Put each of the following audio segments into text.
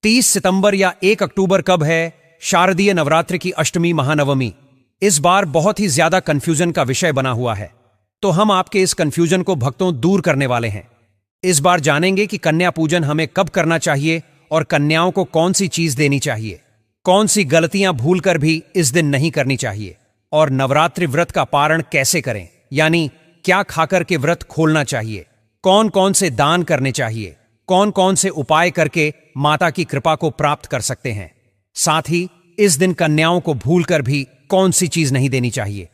30 सितंबर या 1 अक्टूबर कब है शारदीय नवरात्रि की अष्टमी महानवमी? इस बार बहुत ही ज्यादा कंफ्यूजन का विषय बना हुआ है, तो हम आपके इस कंफ्यूजन को भक्तों दूर करने वाले हैं। इस बार जानेंगे कि कन्या पूजन हमें कब करना चाहिए और कन्याओं को कौन सी चीज देनी चाहिए, कौन सी गलतियां भूलकर भी इस दिन नहीं करनी चाहिए, और नवरात्रि व्रत का पारण कैसे करें, यानी क्या खाकर के व्रत खोलना चाहिए, कौन कौन से दान करने चाहिए, कौन कौन से उपाय करके माता की कृपा को प्राप्त कर सकते हैं। साथ ही इस दिन कन्याओं को भूलकर भी कौन सी चीज नहीं देनी चाहिए।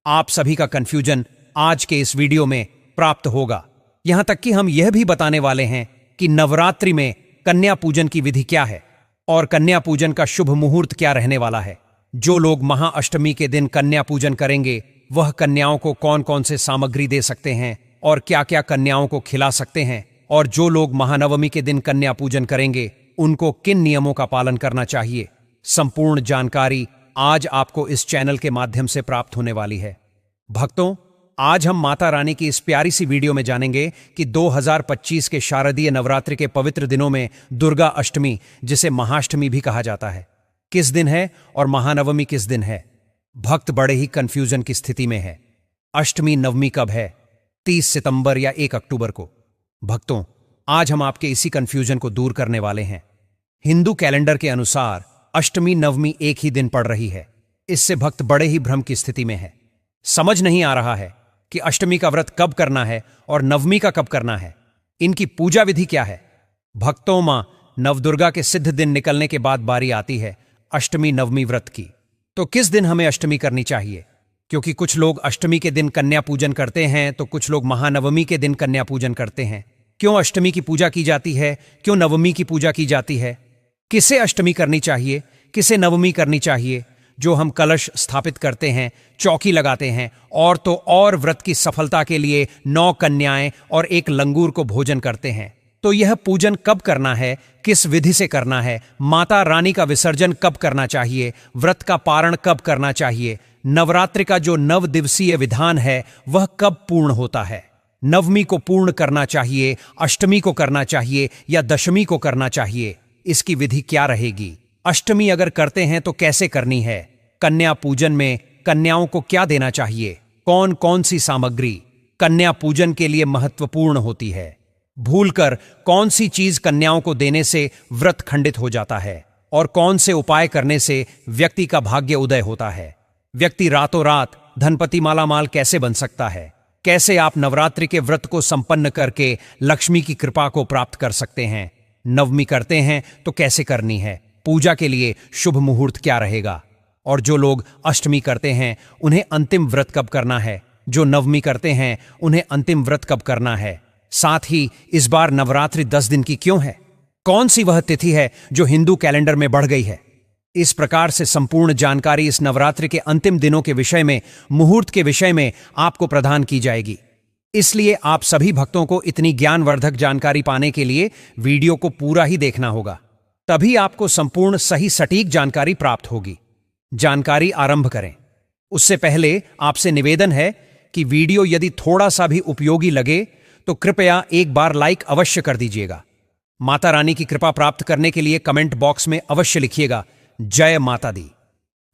आप सभी का कंफ्यूजन आज के इस वीडियो में प्राप्त होगा। यहां तक कि हम यह भी बताने वाले हैं कि नवरात्रि में कन्या पूजन की विधि क्या है और कन्या पूजन का शुभ मुहूर्त क्या रहने वाला है। जो लोग महाअष्टमी के दिन कन्या पूजन करेंगे वह कन्याओं को कौन कौन से सामग्री दे सकते हैं और क्या क्या कन्याओं को खिला सकते हैं, और जो लोग महानवमी के दिन कन्या पूजन करेंगे उनको किन नियमों का पालन करना चाहिए। संपूर्ण जानकारी आज आपको इस चैनल के माध्यम से प्राप्त होने वाली है। भक्तों, आज हम माता रानी की इस प्यारी सी वीडियो में जानेंगे कि 2025 के शारदीय नवरात्रि के पवित्र दिनों में दुर्गा अष्टमी, जिसे महाअष्टमी भी कहा जाता है, किस दिन है और महानवमी किस दिन है। भक्त बड़े ही कंफ्यूजन की स्थिति में है। अष्टमी नवमी कब है, 30 सितंबर या 1 अक्टूबर को? भक्तों, आज हम आपके इसी कंफ्यूजन को दूर करने वाले हैं। हिंदू कैलेंडर के अनुसार अष्टमी नवमी एक ही दिन पड़ रही है। इससे भक्त बड़े ही भ्रम की स्थिति में है। समझ नहीं आ रहा है कि अष्टमी का व्रत कब करना है और नवमी का कब करना है। इनकी पूजा विधि क्या है। भक्तों, मां नवदुर्गा के सिद्ध दिन निकलने के बाद बारी आती है अष्टमी नवमी व्रत की। तो किस दिन हमें अष्टमी करनी चाहिए? क्योंकि कुछ लोग अष्टमी के दिन कन्या पूजन करते हैं तो कुछ लोग महानवमी के दिन कन्या पूजन करते हैं। क्यों अष्टमी की पूजा की जाती है, क्यों नवमी की पूजा की जाती है? किसे अष्टमी करनी चाहिए, किसे नवमी करनी चाहिए? जो हम कलश स्थापित करते हैं, चौकी लगाते हैं, और तो और व्रत की सफलता के लिए 9 कन्याएं और 1 लंगूर को भोजन करते हैं। तो यह पूजन कब करना है, किस विधि से करना है, माता रानी का विसर्जन कब करना चाहिए, व्रत का पारण कब करना चाहिए, नवरात्रि का जो 9 दिवसीय विधान है वह कब पूर्ण होता है, नवमी को पूर्ण करना चाहिए, अष्टमी को करना चाहिए या दशमी को करना चाहिए, इसकी विधि क्या रहेगी। अष्टमी अगर करते हैं तो कैसे करनी है, कन्या पूजन में कन्याओं को क्या देना चाहिए, कौन कौन सी सामग्री कन्या पूजन के लिए महत्वपूर्ण होती है, भूलकर कौन सी चीज कन्याओं को देने से व्रत खंडित हो जाता है, और कौन से उपाय करने से व्यक्ति का भाग्य उदय होता है। व्यक्ति रातों रात धनपति मालामाल कैसे बन सकता है, कैसे आप नवरात्रि के व्रत को संपन्न करके लक्ष्मी की कृपा को प्राप्त कर सकते हैं। नवमी करते हैं तो कैसे करनी है, पूजा के लिए शुभ मुहूर्त क्या रहेगा, और जो लोग अष्टमी करते हैं उन्हें अंतिम व्रत कब करना है, जो नवमी करते हैं उन्हें अंतिम व्रत कब करना है। साथ ही इस बार नवरात्रि 10 दिन की क्यों है, कौन सी वह तिथि है जो हिंदू कैलेंडर में बढ़ गई है। इस प्रकार से संपूर्ण जानकारी इस नवरात्रि के अंतिम दिनों के विषय में, मुहूर्त के विषय में आपको प्रदान की जाएगी। इसलिए आप सभी भक्तों को इतनी ज्ञानवर्धक जानकारी पाने के लिए वीडियो को पूरा ही देखना होगा, तभी आपको संपूर्ण सही सटीक जानकारी प्राप्त होगी। जानकारी आरंभ करें उससे पहले आपसे निवेदन है कि वीडियो यदि थोड़ा सा भी उपयोगी लगे तो कृपया एक बार लाइक अवश्य कर दीजिएगा। माता रानी की कृपा प्राप्त करने के लिए कमेंट बॉक्स में अवश्य लिखिएगा जय माता दी।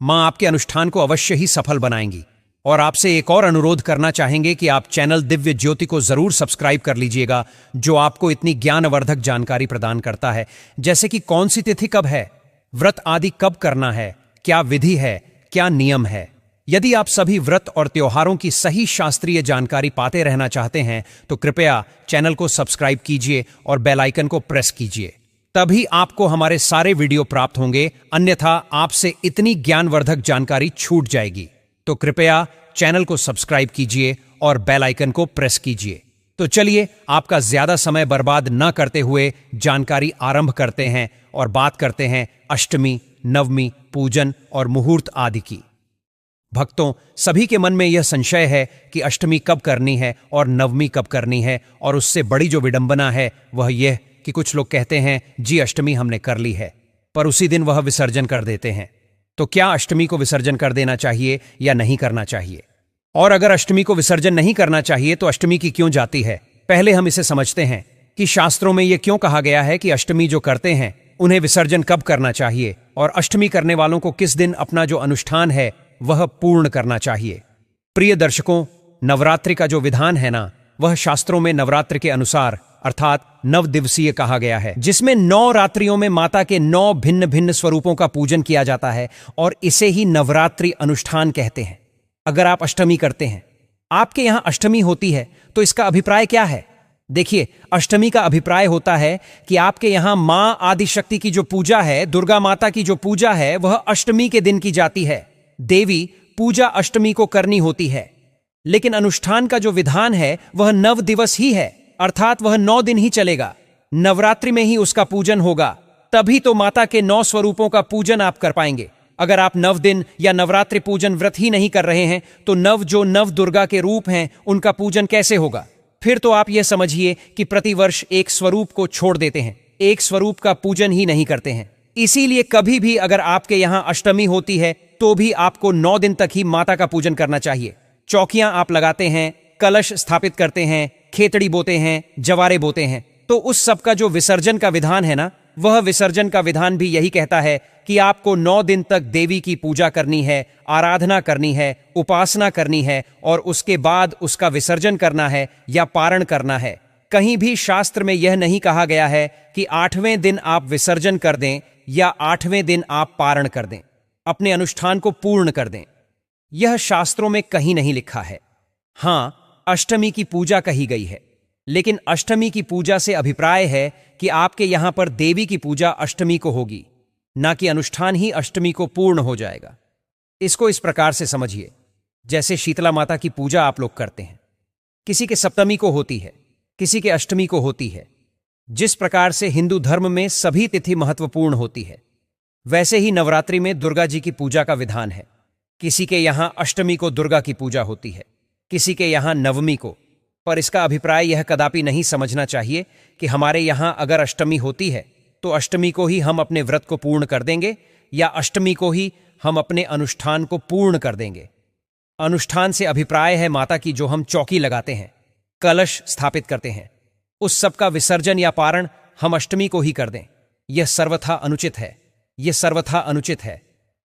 मां आपके अनुष्ठान को अवश्य ही सफल बनाएंगी। और आपसे एक और अनुरोध करना चाहेंगे कि आप चैनल दिव्य ज्योति को जरूर सब्सक्राइब कर लीजिएगा, जो आपको इतनी ज्ञानवर्धक जानकारी प्रदान करता है, जैसे कि कौन सी तिथि कब है, व्रत आदि कब करना है, क्या विधि है, क्या नियम है। यदि आप सभी व्रत और त्योहारों की सही शास्त्रीय जानकारी पाते रहना चाहते हैं तो कृपया चैनल को सब्सक्राइब कीजिए और बेल आइकन को प्रेस कीजिए, तभी आपको हमारे सारे वीडियो प्राप्त होंगे, अन्यथा आपसे इतनी ज्ञानवर्धक जानकारी छूट जाएगी। तो कृपया चैनल को सब्सक्राइब कीजिए और बेल आइकन को प्रेस कीजिए। तो चलिए आपका ज्यादा समय बर्बाद न करते हुए जानकारी आरंभ करते हैं और बात करते हैं अष्टमी, नवमी, पूजन और मुहूर्त आदि की। भक्तों, सभी के मन में यह संशय है कि अष्टमी कब करनी है और नवमी कब करनी है, और उससे बड़ी जो विडंबना है वह यह कि कुछ लोग कहते हैं जी अष्टमी हमने कर ली है, पर उसी दिन वह विसर्जन कर देते हैं। तो क्या अष्टमी को विसर्जन कर देना चाहिए या नहीं करना चाहिए? और अगर अष्टमी को विसर्जन नहीं करना चाहिए तो अष्टमी की क्यों जाती है? पहले हम इसे समझते हैं कि शास्त्रों में यह क्यों कहा गया है कि अष्टमी जो करते हैं उन्हें विसर्जन कब करना चाहिए और अष्टमी करने वालों को किस दिन अपना जो अनुष्ठान है वह पूर्ण करना चाहिए। प्रिय दर्शकों, नवरात्रि का जो विधान है ना, वह शास्त्रों में नवरात्र के अनुसार अर्थात 9 दिवसीय कहा गया है, जिसमें 9 रात्रियों में माता के 9 भिन्न भिन्न स्वरूपों का पूजन किया जाता है और इसे ही नवरात्रि अनुष्ठान कहते हैं। अगर आप अष्टमी करते हैं, आपके यहां अष्टमी होती है, तो इसका अभिप्राय क्या है? देखिए, अष्टमी का अभिप्राय होता है कि आपके यहां मां आदिशक्ति की जो पूजा है, दुर्गा माता की जो पूजा है, वह अष्टमी के दिन की जाती है। देवी पूजा अष्टमी को करनी होती है, लेकिन अनुष्ठान का जो विधान है वह 9 दिवस ही है, अर्थात वह 9 दिन ही चलेगा। नवरात्रि में ही उसका पूजन होगा, तभी तो माता के 9 स्वरूपों का पूजन आप कर पाएंगे। अगर आप 9 दिन या नवरात्रि पूजन व्रत ही नहीं कर रहे हैं, तो जो नव दुर्गा के रूप हैं उनका पूजन कैसे होगा? फिर तो आप यह समझिए कि प्रतिवर्ष एक स्वरूप को छोड़ देते हैं, एक स्वरूप का पूजन ही नहीं करते हैं। इसीलिए कभी भी अगर आपके यहां अष्टमी होती है तो भी आपको 9 दिन तक ही माता का पूजन करना चाहिए। चौकियां आप लगाते हैं, कलश स्थापित करते हैं, खेतड़ी बोते हैं, जवारे बोते हैं, तो उस सब का जो विसर्जन का विधान है ना, वह विसर्जन का विधान भी यही कहता है कि आपको 9 दिन तक देवी की पूजा करनी है, आराधना करनी है, उपासना करनी है और उसके बाद उसका विसर्जन करना है या पारण करना है। कहीं भी शास्त्र में यह नहीं कहा गया है कि 8वें दिन आप विसर्जन कर दें या 8वें दिन आप पारण कर दें, अपने अनुष्ठान को पूर्ण कर दें। यह शास्त्रों में कहीं नहीं लिखा है। हां, अष्टमी की पूजा कही गई है, लेकिन अष्टमी की पूजा से अभिप्राय है कि आपके यहां पर देवी की पूजा अष्टमी को होगी, ना कि अनुष्ठान ही अष्टमी को पूर्ण हो जाएगा। इसको इस प्रकार से समझिए, जैसे शीतला माता की पूजा आप लोग करते हैं, किसी के सप्तमी को होती है, किसी के अष्टमी को होती है। जिस प्रकार से हिंदू धर्म में सभी तिथि महत्वपूर्ण होती है, वैसे ही नवरात्रि में दुर्गा जी की पूजा का विधान है। किसी के यहां अष्टमी को दुर्गा की पूजा होती है, किसी के यहां नवमी को। पर इसका अभिप्राय यह कदापि नहीं समझना चाहिए कि हमारे यहां अगर अष्टमी होती है तो अष्टमी को ही हम अपने व्रत को पूर्ण कर देंगे या अष्टमी को ही हम अपने अनुष्ठान को पूर्ण कर देंगे। अनुष्ठान से अभिप्राय है माता की जो हम चौकी लगाते हैं, कलश स्थापित करते हैं, उस सब का विसर्जन या पारण हम अष्टमी को ही कर दें। यह सर्वथा अनुचित है, यह सर्वथा अनुचित है।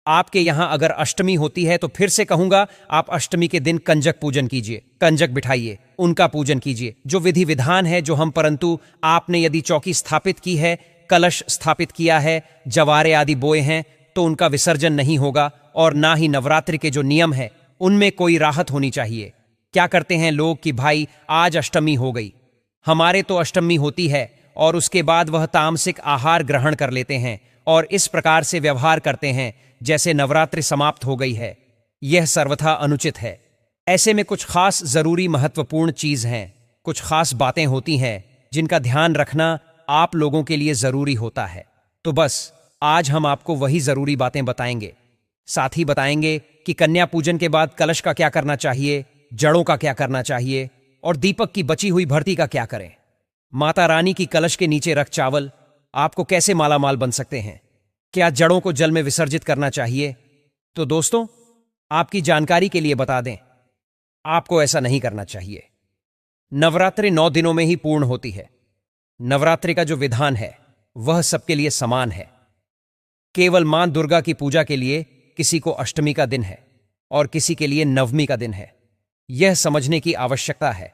आपके यहां अगर अष्टमी होती है तो फिर से कहूंगा, आप अष्टमी के दिन कंजक पूजन कीजिए, कंजक बिठाइए, उनका पूजन कीजिए, जो विधि विधान है जो हम। परंतु आपने यदि चौकी स्थापित की है, कलश स्थापित किया है, जवारे आदि बोए हैं, तो उनका विसर्जन नहीं होगा और ना ही नवरात्रि के जो नियम है उनमें कोई राहत होनी चाहिए। क्या करते हैं लोग कि भाई आज अष्टमी हो गई, हमारे तो अष्टमी होती है और उसके बाद वह तामसिक आहार ग्रहण कर लेते हैं और इस प्रकार से व्यवहार करते हैं जैसे नवरात्रि समाप्त हो गई है। यह सर्वथा अनुचित है। ऐसे में कुछ खास जरूरी महत्वपूर्ण चीज हैं, कुछ खास बातें होती हैं जिनका ध्यान रखना आप लोगों के लिए जरूरी होता है। तो बस आज हम आपको वही जरूरी बातें बताएंगे। साथ ही बताएंगे कि कन्या पूजन के बाद कलश का क्या करना चाहिए, जड़ों का क्या करना चाहिए और दीपक की बची हुई भर्ती का क्या करें। माता रानी की कलश के नीचे रख चावल आपको कैसे मालामाल बन सकते हैं। क्या जड़ों को जल में विसर्जित करना चाहिए? तो दोस्तों, आपकी जानकारी के लिए बता दें, आपको ऐसा नहीं करना चाहिए। नवरात्रि 9 दिनों में ही पूर्ण होती है। नवरात्रि का जो विधान है वह सबके लिए समान है। केवल मां दुर्गा की पूजा के लिए किसी को अष्टमी का दिन है और किसी के लिए नवमी का दिन है, यह समझने की आवश्यकता है।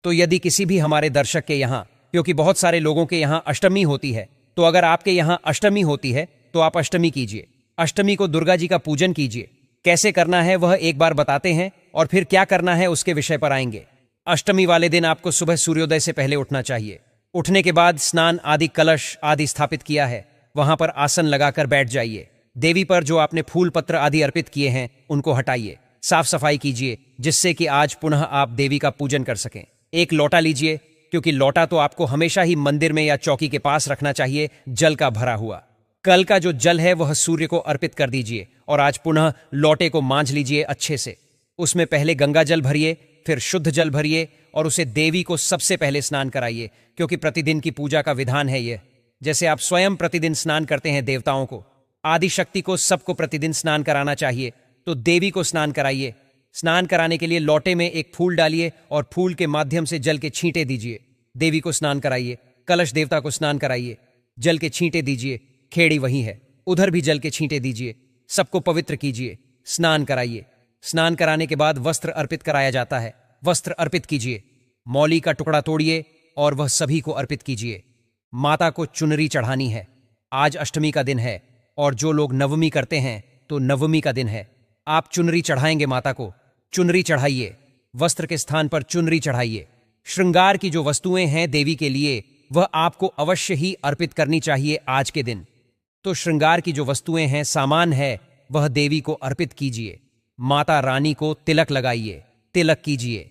तो यदि किसी भी हमारे दर्शक के यहां, क्योंकि बहुत सारे लोगों के यहां अष्टमी होती है, तो अगर आपके यहां अष्टमी होती है तो आप अष्टमी कीजिए, अष्टमी को दुर्गा जी का पूजन कीजिए। कैसे करना है वह एक बार बताते हैं और फिर क्या करना है उसके विषय पर आएंगे। अष्टमी वाले दिन आपको सुबह सूर्योदय से पहले उठना चाहिए। उठने के बाद स्नान आदि, कलश आदि स्थापित किया है, वहां पर आसन लगाकर बैठ जाइए। देवी पर जो आपने फूल पत्र आदि अर्पित किए हैं उनको हटाइए, साफ सफाई कीजिए, जिससे कि आज पुनः आप देवी का पूजन कर सकें। एक लोटा लीजिए, क्योंकि लोटा तो आपको हमेशा ही मंदिर में या चौकी के पास रखना चाहिए, जल का भरा हुआ। कल का जो जल है वह सूर्य को अर्पित कर दीजिए और आज पुनः लोटे को मांझ लीजिए अच्छे से। उसमें पहले गंगा जल भरिए, फिर शुद्ध जल भरिए और उसे देवी को सबसे पहले स्नान कराइए, क्योंकि प्रतिदिन की पूजा का विधान है यह। जैसे आप स्वयं प्रतिदिन स्नान करते हैं देवताओं को, आदि शक्ति को, सबको प्रतिदिन स्नान कराना चाहिए, तो देवी को स्नान कराइए। स्नान कराने के लिए लोटे में एक फूल डालिए और फूल के माध्यम से जल के छींटे दीजिए। देवी को स्नान कराइए, कलश देवता को स्नान कराइए, जल के छींटे दीजिए खेड़ी वही है, उधर भी जल के छींटे दीजिए, सबको पवित्र कीजिए, स्नान कराइए। स्नान कराने के बाद वस्त्र अर्पित कराया जाता है, वस्त्र अर्पित कीजिए। मौली का टुकड़ा तोड़िए और वह सभी को अर्पित कीजिए। माता को चुनरी चढ़ानी है। आज अष्टमी का दिन है और जो लोग नवमी करते हैं तो नवमी का दिन है। आप चुनरी चढ़ाएंगे माता को, चुनरी चढ़ाइए, वस्त्र के स्थान पर चुनरी चढ़ाइए। श्रृंगार की जो वस्तुएं हैं देवी के लिए वह आपको अवश्य ही अर्पित करनी चाहिए आज के दिन। तो श्रृंगार की जो वस्तुएं हैं, सामान है, वह देवी को अर्पित कीजिए। माता रानी को तिलक लगाइए, तिलक कीजिए।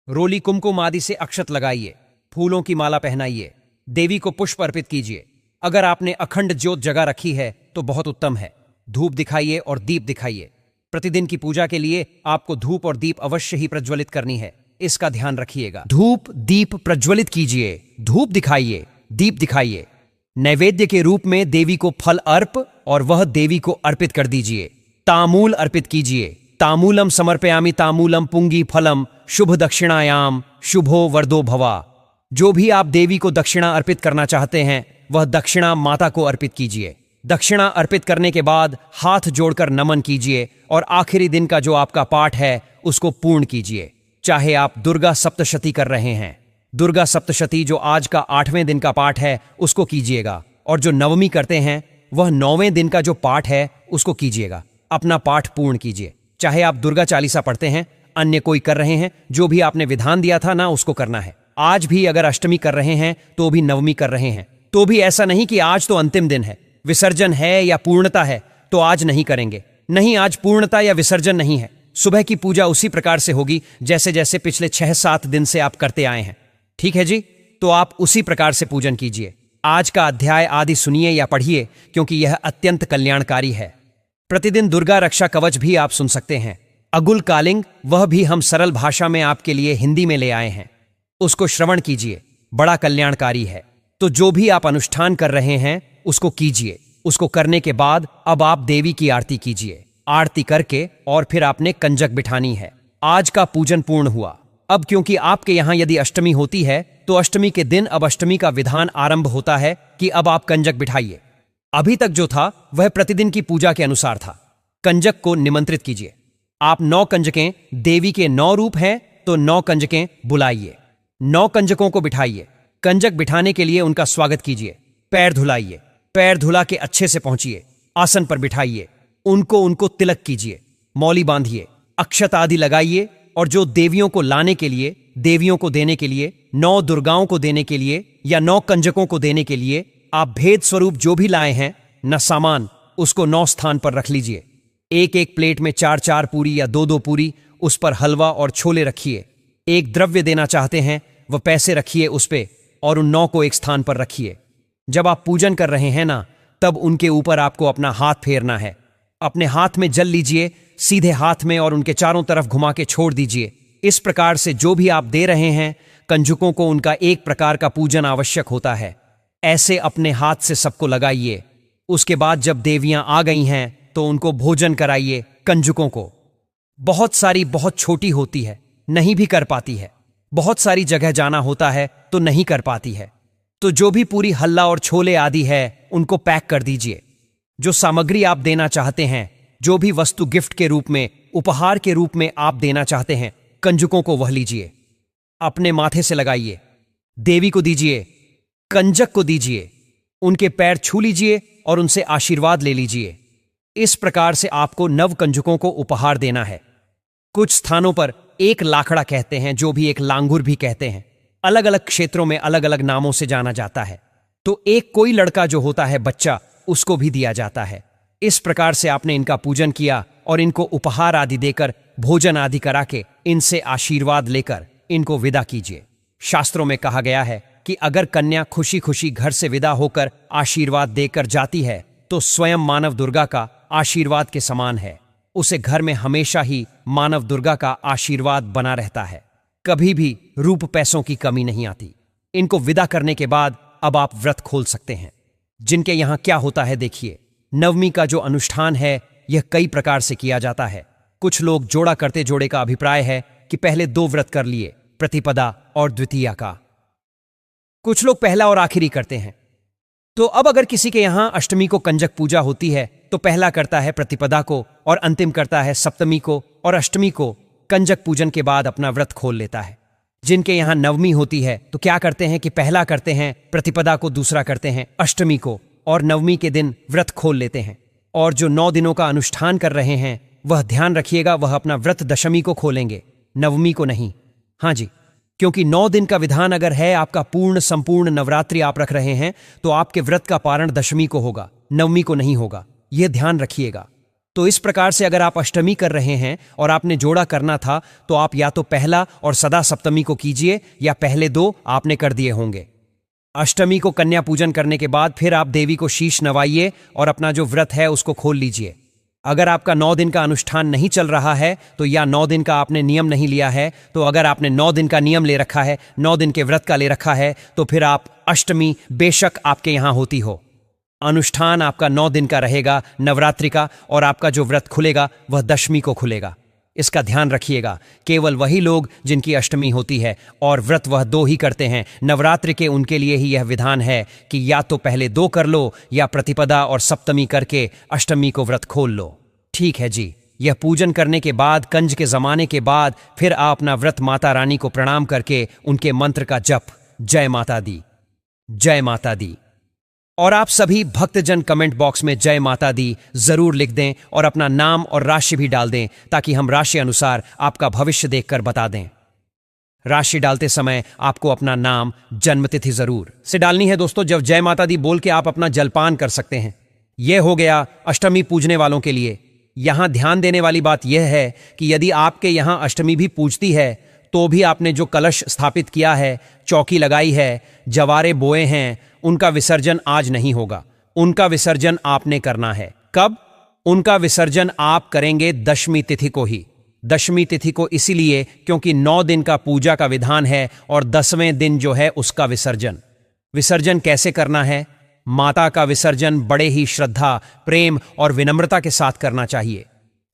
रोली कुमकुम आदि से अक्षत लगाइए, फूलों की माला पहनाइए। देवी को पुष्प अर्पित कीजिए। अगर आपने अखंड ज्योत जगा रखी है तो बहुत उत्तम है। धूप दिखाइए और दीप दिखाइए। प्रतिदिन की पूजा के लिए आपको धूप और दीप अवश्य ही प्रज्वलित करनी है, इसका ध्यान रखिएगा। धूप दीप प्रज्वलित कीजिए, धूप दिखाइए, दीप दिखाइए। नैवेद्य के रूप में देवी को फल अर्प और वह देवी को अर्पित कर दीजिए। तामूल अर्पित कीजिए। तामूलम समर्पयामि तामूलम पुंगी फलम शुभ दक्षिणायाम शुभो वरदो भवा। जो भी आप देवी को दक्षिणा अर्पित करना चाहते हैं वह दक्षिणा माता को अर्पित कीजिए। दक्षिणा अर्पित करने के बाद हाथ जोड़कर नमन कीजिए और आखिरी दिन का जो आपका पाठ है उसको पूर्ण कीजिए। चाहे आप दुर्गा सप्तशती कर रहे हैं, दुर्गा सप्तशती जो आज का 8वें दिन का पाठ है उसको कीजिएगा, और जो नवमी करते हैं वह 9वें दिन का जो पाठ है उसको कीजिएगा। अपना पाठ पूर्ण कीजिए। चाहे आप दुर्गा चालीसा पढ़ते हैं, अन्य कोई कर रहे हैं, जो भी आपने विधान दिया था ना उसको करना है। आज भी अगर अष्टमी कर रहे हैं तो भी नवमी कर रहे हैं तो भी ऐसा नहीं कि आज तो अंतिम दिन है, विसर्जन है या पूर्णता है तो आज नहीं करेंगे। नहीं, आज पूर्णता या विसर्जन नहीं है। सुबह की पूजा उसी प्रकार से होगी जैसे जैसे पिछले 6-7 दिन से आप करते आए हैं। ठीक है जी, तो आप उसी प्रकार से पूजन कीजिए। आज का अध्याय आदि सुनिए या पढ़िए क्योंकि यह अत्यंत कल्याणकारी है। प्रतिदिन दुर्गा रक्षा कवच भी आप सुन सकते हैं। अगुल कालिंग, वह भी हम सरल भाषा में आपके लिए हिंदी में ले आए हैं, उसको श्रवण कीजिए, बड़ा कल्याणकारी है। तो जो भी आप अनुष्ठान कर रहे हैं उसको कीजिए। उसको करने के बाद अब आप देवी की आरती कीजिए। आरती करके और फिर आपने कंजक बिठानी है। आज का पूजन पूर्ण हुआ। अब क्योंकि आपके यहां यदि अष्टमी होती है तो अष्टमी के दिन अब अष्टमी का विधान आरंभ होता है कि अब आप कंजक बिठाइए। अभी तक जो था वह प्रतिदिन की पूजा के अनुसार था। कंजक को निमंत्रित कीजिए। आप 9 कंजकें, देवी के 9 रूप हैं तो 9 कंजकें बुलाइए। 9 कंजकों को बिठाइए। कंजक बिठाने के लिए उनका स्वागत कीजिए। पैर धुलाइए, पैर धुला के अच्छे से पहुंचिए, आसन पर बिठाइए। उनको तिलक कीजिए, मौली बांधिए, अक्षत आदि लगाइए। और जो देवियों को लाने के लिए, देवियों को देने के लिए, 9 दुर्गाओं को देने के लिए या 9 कंजकों को देने के लिए आप भेद स्वरूप जो भी लाए हैं न सामान, उसको 9 स्थान पर रख लीजिए। एक प्लेट में 4 पूरी या 2 पूरी, उस पर हलवा और छोले रखिए। एक द्रव्य देना चाहते हैं वह पैसे रखिए उस पे और उन 9 को एक स्थान पर रखिए। जब आप पूजन कर रहे हैं ना, तब उनके ऊपर आपको अपना हाथ फेरना है। अपने हाथ में जल लीजिए, सीधे हाथ में, और उनके चारों तरफ घुमा के छोड़ दीजिए। इस प्रकार से जो भी आप दे रहे हैं कंजकों को, उनका एक प्रकार का पूजन आवश्यक होता है। ऐसे अपने हाथ से सबको लगाइए। उसके बाद जब देवियां आ गई हैं तो उनको भोजन कराइए। कंजकों को बहुत सारी बहुत छोटी होती है, नहीं भी कर पाती है। बहुत सारी जगह जाना होता है तो नहीं कर पाती है। तो जो भी पूरी हल्ला और छोले आदि है उनको पैक कर दीजिए। जो सामग्री आप देना चाहते हैं, जो भी वस्तु गिफ्ट के रूप में, उपहार के रूप में आप देना चाहते हैं, कंजकों को वह लीजिए, अपने माथे से लगाइए, देवी को दीजिए, कंजक को दीजिए, उनके पैर छू लीजिए और उनसे आशीर्वाद ले लीजिए। इस प्रकार से आपको नव कंजकों को उपहार देना है। कुछ स्थानों पर एक लाखड़ा कहते हैं, जो भी एक लांगुर भी कहते हैं। अलग अलग क्षेत्रों में अलग अलग नामों से जाना जाता है। तो एक कोई लड़का जो होता है बच्चा, उसको भी दिया जाता है। इस प्रकार से आपने इनका पूजन किया और इनको उपहार आदि देकर, भोजन आदि करा के, इनसे आशीर्वाद लेकर इनको विदा कीजिए। शास्त्रों में कहा गया है कि अगर कन्या खुशी खुशी घर से विदा होकर आशीर्वाद देकर जाती है तो स्वयं मानव दुर्गा का आशीर्वाद के समान है। उसे घर में हमेशा ही मानव दुर्गा का आशीर्वाद बना रहता है। कभी भी रूप पैसों की कमी नहीं आती। इनको विदा करने के बाद अब आप व्रत खोल सकते हैं। जिनके यहां क्या होता है देखिए। नवमी का जो अनुष्ठान है यह कई प्रकार से किया जाता है। कुछ लोग जोड़ा करते जोड़े का अभिप्राय है कि पहले 2 व्रत कर लिए, प्रतिपदा और द्वितीया का। कुछ लोग पहला और आखिरी करते हैं। तो अब अगर किसी के यहां अष्टमी को कंजक पूजा होती है तो पहला करता है प्रतिपदा को और अंतिम करता है सप्तमी को और अष्टमी को कंजक पूजन के बाद अपना व्रत खोल लेता है। जिनके यहां नवमी होती है तो क्या करते हैं कि पहला करते हैं प्रतिपदा को, दूसरा करते हैं अष्टमी को और नवमी के दिन व्रत खोल लेते हैं। और जो 9 दिनों का अनुष्ठान कर रहे हैं वह ध्यान रखिएगा, वह अपना व्रत दशमी को खोलेंगे, नवमी को नहीं। हाँ जी, क्योंकि 9 दिन का विधान अगर है, आपका पूर्ण संपूर्ण नवरात्रि आप रख रहे हैं तो आपके व्रत का पारण दशमी को होगा, नवमी को नहीं होगा, यह ध्यान रखिएगा। तो इस प्रकार से अगर आप अष्टमी कर रहे हैं और आपने जोड़ा करना था तो आप या तो पहला और सदा सप्तमी को कीजिए या पहले 2 आपने कर दिए होंगे। अष्टमी को कन्या पूजन करने के बाद फिर आप देवी को शीश नवाइए और अपना जो व्रत है उसको खोल लीजिए। अगर आपका 9 दिन का अनुष्ठान नहीं चल रहा है तो या 9 दिन का आपने नियम नहीं लिया है, तो अगर आपने 9 दिन का नियम ले रखा है, 9 दिन के व्रत का ले रखा है, तो फिर आप अष्टमी बेशक आपके यहां होती हो, अनुष्ठान आपका 9 दिन का रहेगा नवरात्रि का और आपका जो व्रत खुलेगा वह दशमी को खुलेगा। इसका ध्यान रखिएगा। केवल वही लोग जिनकी अष्टमी होती है और व्रत वह 2 ही करते हैं नवरात्रि के, उनके लिए ही यह विधान है कि या तो पहले 2 कर लो या प्रतिपदा और सप्तमी करके अष्टमी को व्रत खोल लो। ठीक है जी। यह पूजन करने के बाद, कंज के जमाने के बाद, फिर आप अपना व्रत माता रानी को प्रणाम करके उनके मंत्र का जप, जय माता दी, जय माता दी। और आप सभी भक्तजन कमेंट बॉक्स में जय माता दी जरूर लिख दें और अपना नाम और राशि भी डाल दें ताकि हम राशि अनुसार आपका भविष्य देखकर बता दें। राशि डालते समय आपको अपना नाम, जन्मतिथि जरूर से डालनी है दोस्तों। जब जय माता दी बोल के आप अपना जलपान कर सकते हैं। यह हो गया अष्टमी पूजने वालों के लिए। यहां ध्यान देने वाली बात यह है कि यदि आपके यहां अष्टमी भी पूजती है तो भी आपने जो कलश स्थापित किया है, चौकी लगाई है, जवारे बोए हैं, उनका विसर्जन आज नहीं होगा। उनका विसर्जन आपने करना है। कब? उनका विसर्जन आप करेंगे दशमी तिथि को ही। दशमी तिथि को इसीलिए क्योंकि 9 दिन का पूजा का विधान है और 10वें दिन जो है उसका विसर्जन। विसर्जन कैसे करना है? माता का विसर्जन बड़े ही श्रद्धा, प्रेम और विनम्रता के साथ करना चाहिए,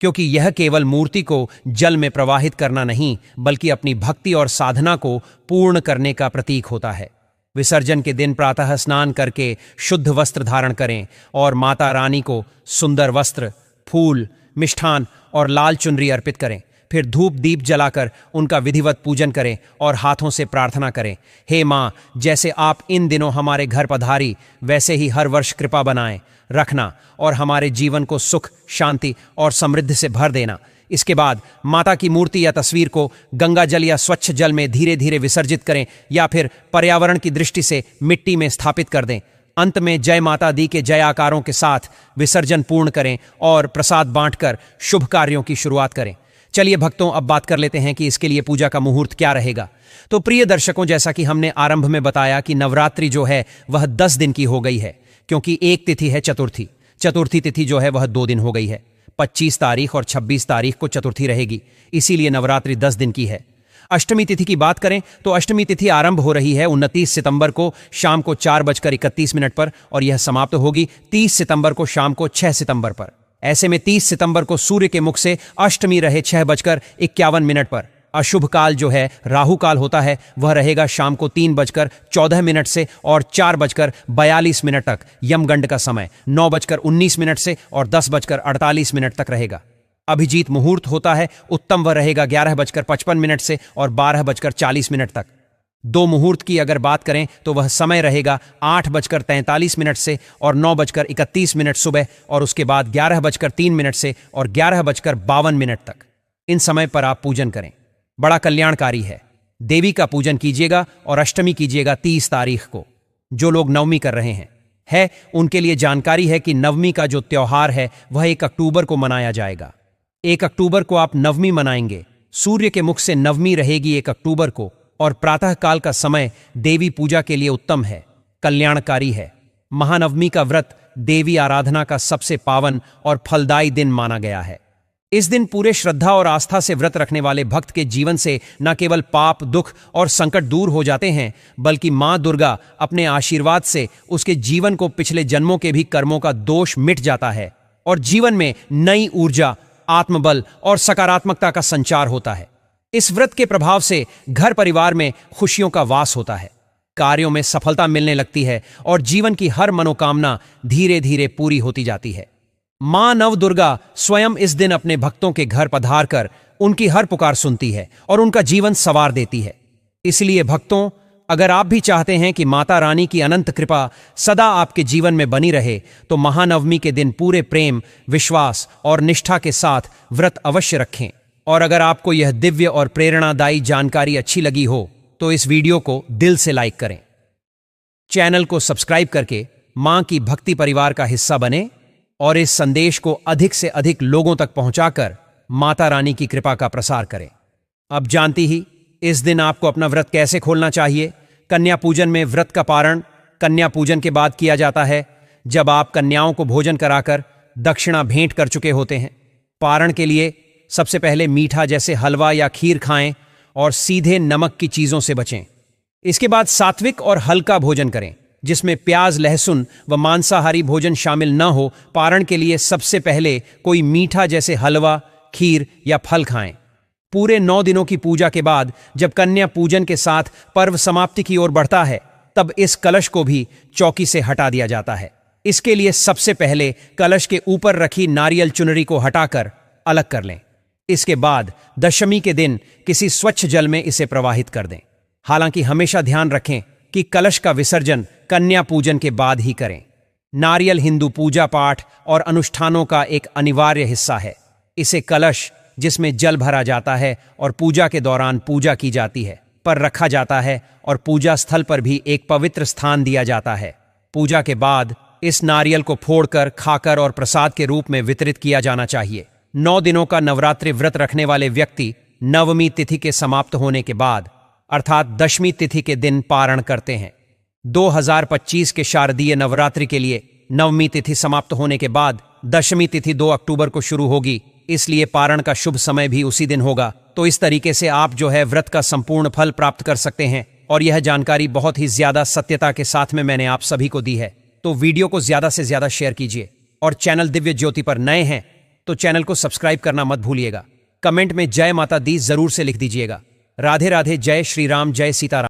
क्योंकि यह केवल मूर्ति को जल में प्रवाहित करना नहीं बल्कि अपनी भक्ति और साधना को पूर्ण करने का प्रतीक होता है। विसर्जन के दिन प्रातः स्नान करके शुद्ध वस्त्र धारण करें और माता रानी को सुंदर वस्त्र, फूल, मिष्ठान और लाल चुनरी अर्पित करें। फिर धूप दीप जलाकर उनका विधिवत पूजन करें और हाथों से प्रार्थना करें, हे माँ, जैसे आप इन दिनों हमारे घर पधारी वैसे ही हर वर्ष कृपा बनाए रखना और हमारे जीवन को सुख, शांति और समृद्धि से भर देना। इसके बाद माता की मूर्ति या तस्वीर को गंगा जल या स्वच्छ जल में धीरे धीरे विसर्जित करें या फिर पर्यावरण की दृष्टि से मिट्टी में स्थापित कर दें। अंत में जय माता दी के जय आकारों के साथ विसर्जन पूर्ण करें और प्रसाद बांटकर शुभ कार्यों की शुरुआत करें। चलिए भक्तों, अब बात कर लेते हैं कि इसके लिए पूजा का मुहूर्त क्या रहेगा। तो प्रिय दर्शकों, जैसा कि हमने आरंभ में बताया कि नवरात्रि जो है वह 10 दिन की हो गई है, क्योंकि एक तिथि है चतुर्थी। चतुर्थी तिथि जो है वह 2 दिन हो गई है। 25 तारीख और 26 तारीख को चतुर्थी रहेगी, इसीलिए नवरात्रि 10 दिन की है। अष्टमी तिथि की बात करें तो अष्टमी तिथि आरंभ हो रही है 29 सितंबर को शाम को 4:31 पर और यह समाप्त होगी 30 सितंबर को शाम को 6 सितंबर पर। ऐसे में 30 सितंबर को सूर्य के मुख से अष्टमी रहे 6:51 पर। अशुभ काल जो है राहु काल होता है वह रहेगा शाम को 3:14 से और 4:42 तक। यमगंड का समय 9:19 से और 10:48 तक रहेगा। अभिजीत मुहूर्त होता है उत्तम, वह रहेगा 11:55 से और 12:40 तक। 2 मुहूर्त की अगर बात करें तो वह समय रहेगा 8:43 से और 9:31 सुबह और उसके बाद 11:03 से और 11:52 तक। इन समय पर आप पूजन करें, बड़ा कल्याणकारी है। देवी का पूजन कीजिएगा और अष्टमी कीजिएगा 30 तारीख को। जो लोग नवमी कर रहे हैं उनके लिए जानकारी है कि नवमी का जो त्योहार है वह 1 अक्टूबर को मनाया जाएगा। 1 अक्टूबर को आप नवमी मनाएंगे। सूर्य के मुख से नवमी रहेगी 1 अक्टूबर को और प्रातः काल का समय देवी पूजा के लिए उत्तम है, कल्याणकारी है। महानवमी का व्रत देवी आराधना का सबसे पावन और फलदायी दिन माना गया है। इस दिन पूरे श्रद्धा और आस्था से व्रत रखने वाले भक्त के जीवन से न केवल पाप, दुख और संकट दूर हो जाते हैं बल्कि मां दुर्गा अपने आशीर्वाद से उसके जीवन को पिछले जन्मों के भी कर्मों का दोष मिट जाता है और जीवन में नई ऊर्जा, आत्मबल और सकारात्मकता का संचार होता है। इस व्रत के प्रभाव से घर परिवार में खुशियों का वास होता है, कार्यों में सफलता मिलने लगती है और जीवन की हर मनोकामना धीरे धीरे पूरी होती जाती है। मां नवदुर्गा स्वयं इस दिन अपने भक्तों के घर पधार कर उनकी हर पुकार सुनती है और उनका जीवन संवार देती है। इसलिए भक्तों, अगर आप भी चाहते हैं कि माता रानी की अनंत कृपा सदा आपके जीवन में बनी रहे, तो महानवमी के दिन पूरे प्रेम, विश्वास और निष्ठा के साथ व्रत अवश्य रखें। और अगर आपको यह दिव्य और प्रेरणादायी जानकारी अच्छी लगी हो तो इस वीडियो को दिल से लाइक करें, चैनल को सब्सक्राइब करके मां की भक्ति परिवार का हिस्सा बने और इस संदेश को अधिक से अधिक लोगों तक पहुंचाकर माता रानी की कृपा का प्रसार करें। अब जानती ही इस दिन आपको अपना व्रत कैसे खोलना चाहिए। कन्या पूजन में व्रत का पारण कन्या पूजन के बाद किया जाता है, जब आप कन्याओं को भोजन कराकर दक्षिणा भेंट कर चुके होते हैं। पारण के लिए सबसे पहले मीठा जैसे हलवा या खीर खाएं और सीधे नमक की चीजों से बचें। इसके बाद सात्विक और हल्का भोजन करें जिसमें प्याज, लहसुन व मांसाहारी भोजन शामिल न हो। पारण के लिए सबसे पहले कोई मीठा जैसे हलवा, खीर या फल खाएं। पूरे 9 दिनों की पूजा के बाद जब कन्या पूजन के साथ पर्व समाप्ति की ओर बढ़ता है, तब इस कलश को भी चौकी से हटा दिया जाता है। इसके लिए सबसे पहले कलश के ऊपर रखी नारियल चुनरी को हटाकर अलग कर लें। इसके बाद दशमी के दिन किसी स्वच्छ जल में इसे प्रवाहित कर दें। हालांकि हमेशा ध्यान रखें कि कलश का विसर्जन कन्या पूजन के बाद ही करें। नारियल हिंदू पूजा पाठ और अनुष्ठानों का एक अनिवार्य हिस्सा है। इसे कलश, जिसमें जल भरा जाता है और पूजा के दौरान पूजा की जाती है, पर रखा जाता है और पूजा स्थल पर भी एक पवित्र स्थान दिया जाता है। पूजा के बाद इस नारियल को फोड़कर, खाकर और प्रसाद के रूप में वितरित किया जाना चाहिए। 9 दिनों का नवरात्रि व्रत रखने वाले व्यक्ति नवमी तिथि के समाप्त होने के बाद अर्थात दशमी तिथि के दिन पारण करते हैं। 2025 के शारदीय नवरात्रि के लिए नवमी तिथि समाप्त होने के बाद दशमी तिथि 2 अक्टूबर को शुरू होगी, इसलिए पारण का शुभ समय भी उसी दिन होगा। तो इस तरीके से आप जो है व्रत का संपूर्ण फल प्राप्त कर सकते हैं। और यह जानकारी बहुत ही ज्यादा सत्यता के साथ में मैंने आप सभी को दी है। तो वीडियो को ज्यादा से ज्यादा शेयर कीजिए और चैनल दिव्य ज्योति पर नए हैं तो चैनल को सब्सक्राइब करना मत भूलिएगा। कमेंट में जय माता दी जरूर से लिख दीजिएगा। राधे राधे, जय श्री राम, जय सीताराम।